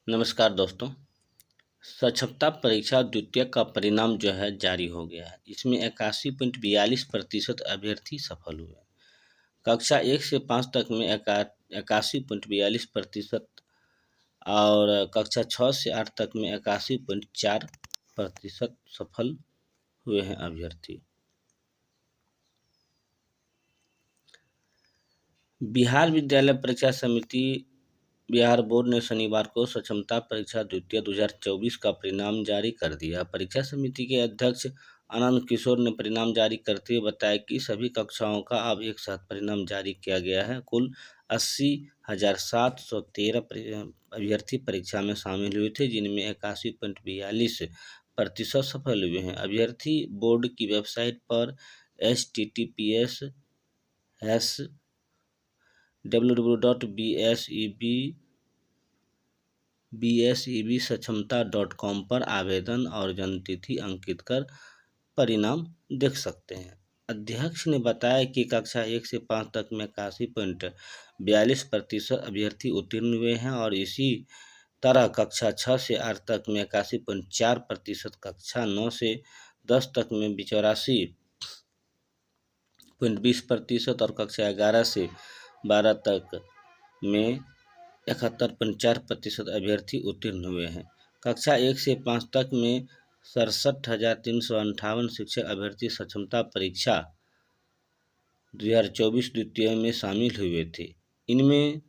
नमस्कार दोस्तों। साक्षरता परीक्षा द्वितीय का परिणाम जो है जारी हो गया है। इसमें 81.42% अभ्यर्थी सफल हुए। कक्षा 1 से 5 तक में 81.42% और कक्षा 6 से 8 तक में 81.4% सफल हुए हैं अभ्यर्थी। बिहार विद्यालय परीक्षा समिति बिहार बोर्ड ने शनिवार को सक्षमता परीक्षा द्वितीय 2024 का परिणाम जारी कर दिया। परीक्षा समिति के अध्यक्ष आनंद किशोर ने परिणाम जारी करते हुए बताया कि सभी कक्षाओं का अब एक साथ परिणाम जारी किया गया है। कुल 80,713 अभ्यर्थी परीक्षा में शामिल हुए थे, जिनमें 81.42% सफल हुए हैं। अभ्यर्थी बोर्ड की वेबसाइट पर https://www.bsebsक्षमता.com पर आवेदन और जन्मतिथि अंकित कर परिणाम देख सकते हैं। अध्यक्ष ने बताया कि कक्षा 1 से 5 तक में 81.42% अभ्यर्थी उत्तीर्ण हुए हैं और इसी तरह कक्षा 6 से 8 तक में 81.4%, कक्षा 9 से 10 तक में 84.20% और कक्षा 11 से 12 तक में 71.4% अभ्यर्थी उत्तीर्ण हुए हैं। कक्षा 1 से 5 तक में 67,358 शिक्षक अभ्यर्थी सक्षमता परीक्षा 2024 द्वितीय में शामिल हुए थे। इनमें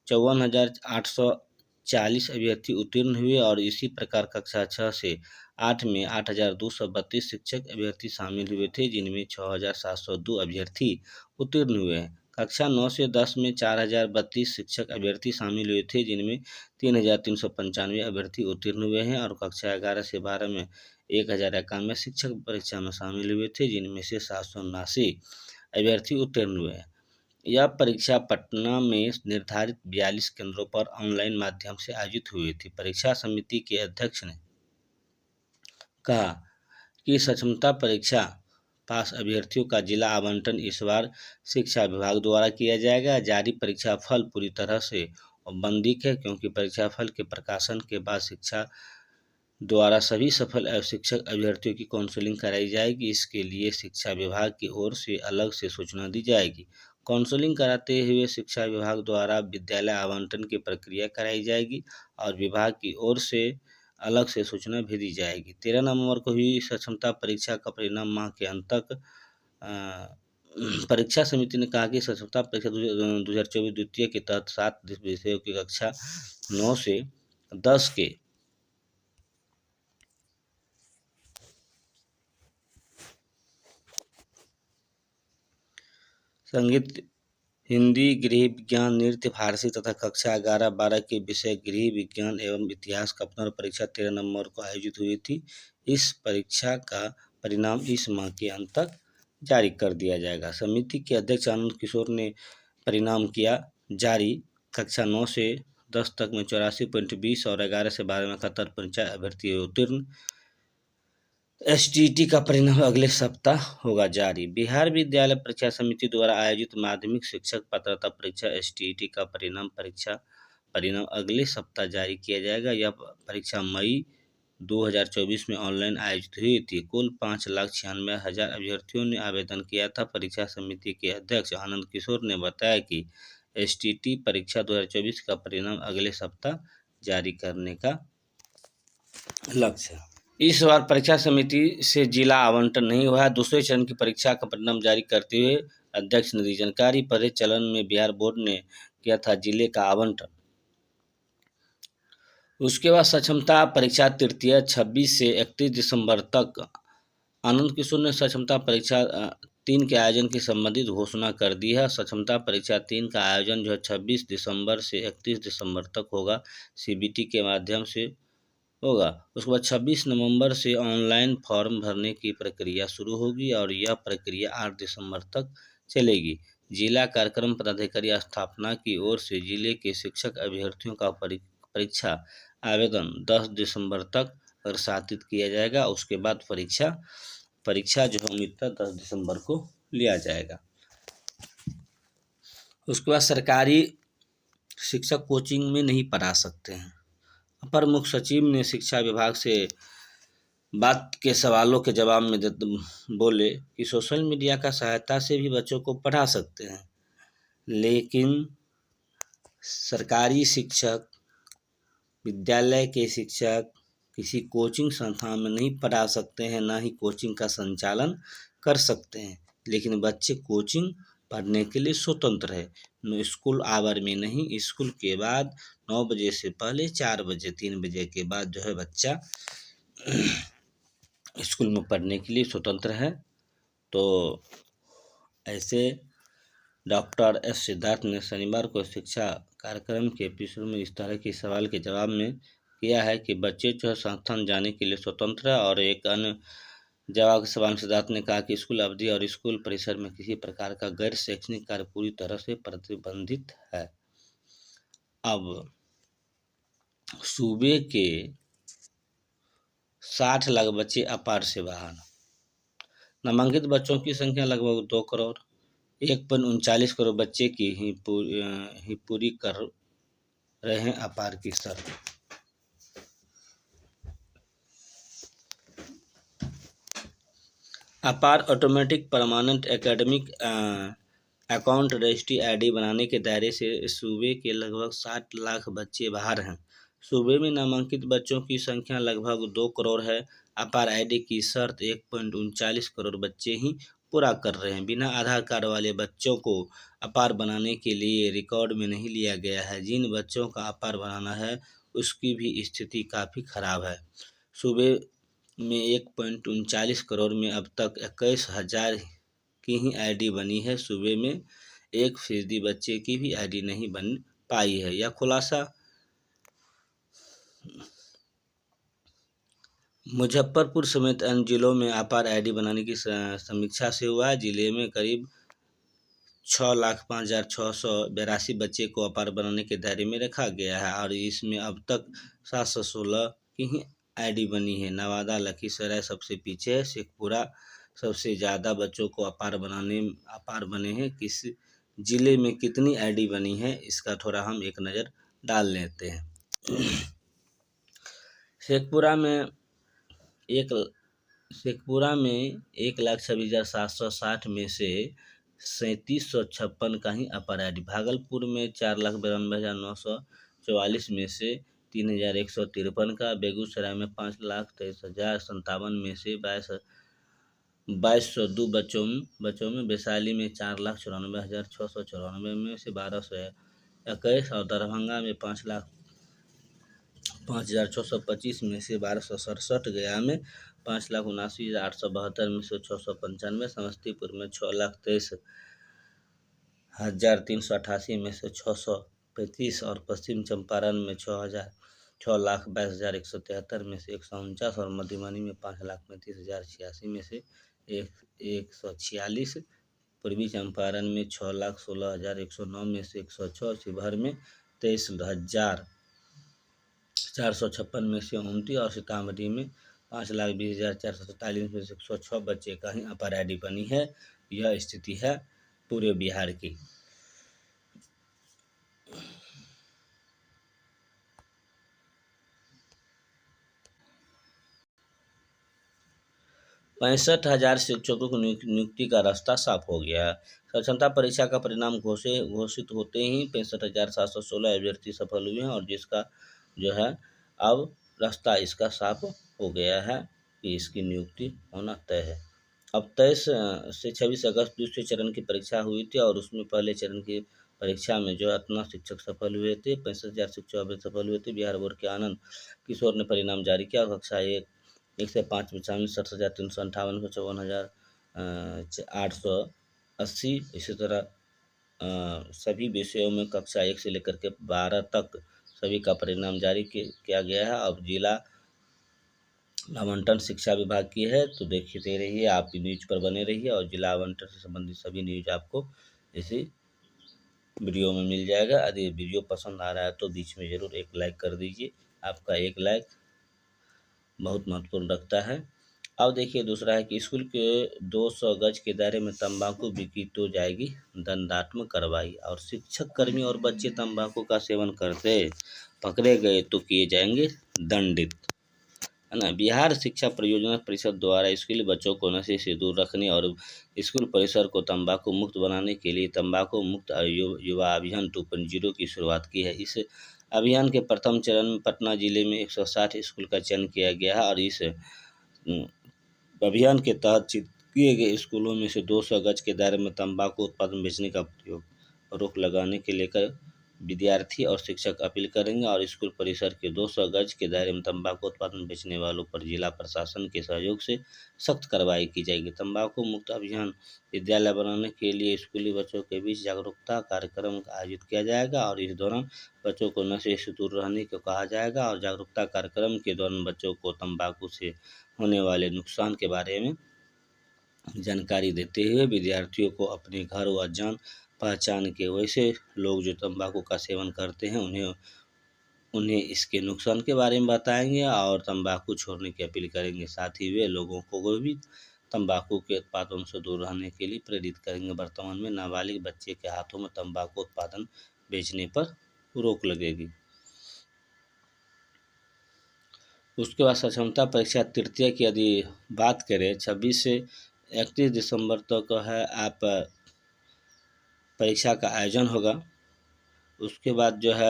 54,840 अभ्यर्थी उत्तीर्ण हुए और इसी प्रकार कक्षा 6 से 8 में 8,232 शिक्षक अभ्यर्थी शामिल हुए थे, जिनमें 6,702 अभ्यर्थी उत्तीर्ण हुए हैं। कक्षा 9 से 10 में 4,032 शिक्षक अभ्यर्थी शामिल हुए थे, जिनमें 3,395 अभ्यर्थी उत्तीर्ण हुए हैं और कक्षा 11 से 12 में 1,091 शिक्षक परीक्षा में शामिल हुए थे, जिनमें से 779 अभ्यर्थी उत्तीर्ण हुए हैं। यह परीक्षा पटना में निर्धारित 42 केंद्रों पर ऑनलाइन माध्यम से आयोजित हुई थी। परीक्षा समिति के अध्यक्ष ने कहा कि सक्षमता परीक्षा पास अभ्यर्थियों का जिला आवंटन इस बार शिक्षा विभाग द्वारा किया जाएगा। जारी परीक्षा फल पूरी तरह से औपबंधिक है, क्योंकि परीक्षा फल के प्रकाशन के बाद शिक्षा द्वारा सभी सफल शिक्षक अभ्यर्थियों की काउंसलिंग कराई जाएगी। इसके लिए शिक्षा विभाग की ओर से अलग से सूचना दी जाएगी। काउंसलिंग कराते हुए शिक्षा विभाग द्वारा विद्यालय आवंटन की प्रक्रिया कराई जाएगी और विभाग की ओर से अलग से सूचना भी दी जाएगी। 13 नवंबर को हुई सक्षमता परीक्षा का परिणाम माह के अंत तक परीक्षा समिति ने कहा कि सक्षमता परीक्षा 2024 द्वितीय के तहत 7 विषयों की कक्षा 9 से 10 के संगीत, हिंदी, गृह विज्ञान, नृत्य, फारसी तथा कक्षा 11-12 के विषय गृह विज्ञान एवं इतिहास का पुनर्परीक्षा 13 नवंबर को आयोजित हुई थी। इस परीक्षा का परिणाम इस माह के अंत तक जारी कर दिया जाएगा। समिति के अध्यक्ष आनंद किशोर ने परिणाम किया जारी। कक्षा 9 से 10 तक में 84.20 और 11 से 12 में 71.4 अभ्यर्थी उत्तीर्ण। एसटीईटी का परिणाम अगले सप्ताह होगा जारी। बिहार विद्यालय परीक्षा समिति द्वारा आयोजित माध्यमिक शिक्षक पात्रता परीक्षा एसटीईटी का परिणाम अगले सप्ताह जारी किया जाएगा। यह परीक्षा मई 2024 में ऑनलाइन आयोजित हुई थी। कुल 5,96,000 अभ्यर्थियों ने आवेदन किया था। परीक्षा समिति के अध्यक्ष आनंद किशोर ने बताया कि एसटीईटी परीक्षा 2024 का परिणाम अगले सप्ताह जारी करने का लक्ष्य है। इस बार परीक्षा समिति से जिला आवंटन नहीं हुआ है। दूसरे चरण की परीक्षा का परिणाम जारी करते हुए अध्यक्ष ने दी जानकारी। पहले चरण में बिहार बोर्ड ने किया था जिले का आवंटन। उसके बाद सक्षमता परीक्षा तृतीय 26 से 31 दिसंबर तक आनंद किशोर ने सक्षमता परीक्षा 3 के आयोजन की संबंधित घोषणा कर दी है। सक्षमता परीक्षा 3 का आयोजन जो है 26 दिसंबर से 31 दिसंबर तक होगा, सीबीटी के माध्यम से होगा। उसके बाद 26 नवंबर से ऑनलाइन फॉर्म भरने की प्रक्रिया शुरू होगी और यह प्रक्रिया 8 दिसंबर तक चलेगी। जिला कार्यक्रम पदाधिकारी स्थापना की ओर से जिले के शिक्षक अभ्यर्थियों का परीक्षा आवेदन 10 दिसंबर तक प्रसारित किया जाएगा। उसके बाद परीक्षा जो है उम्मीद 10 दिसंबर को लिया जाएगा। उसके बाद सरकारी शिक्षक कोचिंग में नहीं पढ़ा सकते हैं अपर मुख्य सचिव ने शिक्षा विभाग से बात के सवालों के जवाब में बोले कि सोशल मीडिया का सहायता से भी बच्चों को पढ़ा सकते हैं, लेकिन सरकारी शिक्षक, विद्यालय के शिक्षक किसी कोचिंग संस्थान में नहीं पढ़ा सकते हैं, ना ही कोचिंग का संचालन कर सकते हैं। लेकिन बच्चे कोचिंग पढ़ने के लिए स्वतंत्र है। स्कूल आवर में नहीं, स्कूल के बाद 9 बजे से पहले 4 बजे 3 बजे के बाद जो है बच्चा स्कूल में पढ़ने के लिए स्वतंत्र है। तो ऐसे डॉक्टर एस सिद्धार्थ ने शनिवार को शिक्षा कार्यक्रम के एपिसोड में इस तरह के सवाल के जवाब में किया है कि बच्चे जो है संस्थान जाने के लिए स्वतंत्र है। और एक अन्य जवाब के सवाल में सिद्धार्थ ने कहा कि स्कूल अवधि और स्कूल परिसर में किसी प्रकार का गैर शैक्षणिक कार्य पूरी तरह से प्रतिबंधित है। अब सूबे के 60 लाख बच्चे अपार से बाहर। नामांकित बच्चों की संख्या लगभग 2 करोड़। 1.39 करोड़ बच्चे की ही पूरी कर रहे हैं अपार की शर्त। अपार automatic permanent academic account registry ID बनाने के दायरे से सूबे के लगभग 60 लाख बच्चे बाहर हैं। सूबे में नामांकित बच्चों की संख्या लगभग 2 करोड़ है। अपार आईडी की शर्त 1.39 करोड़ बच्चे ही पूरा कर रहे हैं। बिना आधार कार्ड वाले बच्चों को अपार बनाने के लिए रिकॉर्ड में नहीं लिया गया है। जिन बच्चों का अपार बनाना है उसकी भी स्थिति काफ़ी खराब है। सूबे में 1.39 करोड़ में अब तक 21,000 की ही आईडी बनी है। सूबे में 1% बच्चे की भी आईडी नहीं बन पाई है। यह खुलासा मुजफ्फरपुर समेत अन्य जिलों में अपार आईडी बनाने की समीक्षा से हुआ है। जिले में करीब 6,05,682 बच्चे को अपार बनाने के दायरे में रखा गया है और इसमें अब तक 716 की ही आईडी बनी है। नवादा, लखीसराय सबसे पीछे है। शेखपुरा सबसे ज़्यादा बच्चों को अपार बने हैं। किस जिले में कितनी आईडी बनी है इसका थोड़ा हम एक नज़र डाल लेते हैं। शेखपुरा में 1,26,760 में से 3756 का ही अपार आईडी। भागलपुर में 4,92,944 में से 3,153 का। बेगूसराय में 5,23,057 में से 2202 बच्चों में। वैशाली में 4,94,694 में से 1,221 और दरभंगा में 5,0625 में से 1,267। गया में 5,79,872 में से 695। समस्तीपुर में 6,23,388 में से 635 और पश्चिम चंपारण में 6,22,173 में से 149 और मधुबनी में 5,35,086 में से 146। पूर्वी चंपारण में 6,16,109 में से 106। शिवहर में 23,456 में से 29 और सीतामढ़ी में 5,20,447 में से 106 बच्चे का ही अपार आईडी बनी है। यह स्थिति है पूरे बिहार की। पैंसठ 65,000 शिक्षकों की नियुक्ति का रास्ता साफ हो गया है। साक्षरता परीक्षा का परिणाम घोषित होते ही 65,716 अभ्यर्थी सफल हुए हैं और जिसका जो है अब रास्ता इसका साफ हो गया है कि इसकी नियुक्ति होना तय है। अब 23 से 26 अगस्त दूसरे चरण की परीक्षा हुई थी और उसमें पहले चरण की परीक्षा में जो 18 शिक्षक सफल हुए थे। 65,000 शिक्षक सफल हुए थे। बिहार बोर्ड के आनंद किशोर ने परिणाम जारी किया। कक्षा 1 से 5 में 60,358 में 54,880। इसी तरह सभी विषयों में कक्षा 1 से लेकर के 12 तक सभी का परिणाम जारी किया गया है। अब जिला आवंटन शिक्षा विभाग की है तो देखते रहिए, आप न्यूज पर बने रहिए और जिला आवंटन से संबंधित सभी न्यूज आपको इसी वीडियो में मिल जाएगा। यदि वीडियो पसंद आ रहा है तो बीच में ज़रूर एक लाइक कर दीजिए। आपका एक लाइक बहुत महत्वपूर्ण रखता है। अब देखिए दूसरा है कि स्कूल के 200 गज के दायरे में तंबाकू बिकी तो जाएगी दंडात्मक कार्रवाई। और शिक्षक, कर्मी और बच्चे तंबाकू का सेवन करते पकड़े गए तो किए जाएंगे दंडित, है ना। बिहार शिक्षा परियोजना परिषद द्वारा स्कूली बच्चों को नशे से दूर रखने और स्कूल परिसर को तंबाकू मुक्त बनाने के लिए तंबाकू मुक्त युवा अभियान 2.0 की शुरुआत की है। इस अभियान के प्रथम चरण में पटना जिले में 160 स्कूल का चयन किया गया है और इस अभियान के तहत किए गए स्कूलों में से 200 गज के दायरे में तंबाकू उत्पादन बेचने का रोक लगाने के लेकर विद्यार्थी और शिक्षक अपील करेंगे और स्कूल परिसर के 200 गज के दायरे में तंबाकू उत्पादन बेचने वालों पर जिला प्रशासन के सहयोग से सख्त कार्रवाई की जाएगी। तंबाकू मुक्त अभियान विद्यालय बनाने के लिए स्कूली बच्चों के बीच जागरूकता कार्यक्रम आयोजित किया जाएगा और इस दौरान बच्चों को नशे से दूर रहने को कहा जाएगा और जागरूकता कार्यक्रम के दौरान बच्चों को तंबाकू से होने वाले नुकसान के बारे में जानकारी देते हुए विद्यार्थियों को अपने घर व जान पहचान के वैसे लोग जो तंबाकू का सेवन करते हैं उन्हें इसके नुकसान के बारे में बताएंगे और तंबाकू छोड़ने की अपील करेंगे। साथ ही वे लोगों को भी तंबाकू के उत्पादन से दूर रहने के लिए प्रेरित करेंगे। वर्तमान में नाबालिग बच्चे के हाथों में तंबाकू उत्पादन बेचने पर रोक लगेगी। उसके बाद सक्षमता परीक्षा तृतीय की यदि बात करें 26 से 31 दिसंबर तक है आप परीक्षा का आयोजन होगा। उसके बाद जो है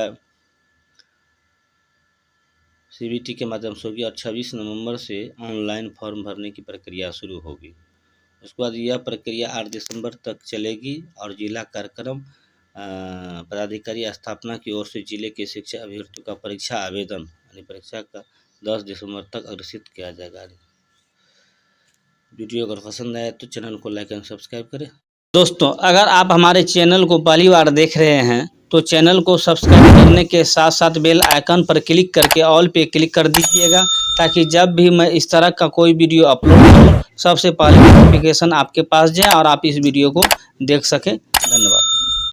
CBT के माध्यम से होगी और 26 नवंबर से ऑनलाइन फॉर्म भरने की प्रक्रिया शुरू होगी। उसके बाद यह प्रक्रिया 8 दिसंबर तक चलेगी और जिला कार्यक्रम पदाधिकारी स्थापना की ओर से जिले के शिक्षा अभ्यर्थियों का परीक्षा आवेदन यानी परीक्षा का 10 दिसंबर तक अग्रसित किया जाएगा। वीडियो अगर पसंद आए तो चैनल को लाइक एंड सब्सक्राइब करें। दोस्तों, अगर आप हमारे चैनल को पहली बार देख रहे हैं तो चैनल को सब्सक्राइब करने के साथ साथ बेल आइकन पर क्लिक करके ऑल पे क्लिक कर दीजिएगा ताकि जब भी मैं इस तरह का कोई वीडियो अपलोड करूं सबसे पहले नोटिफिकेशन आपके पास जाए और आप इस वीडियो को देख सकें। धन्यवाद।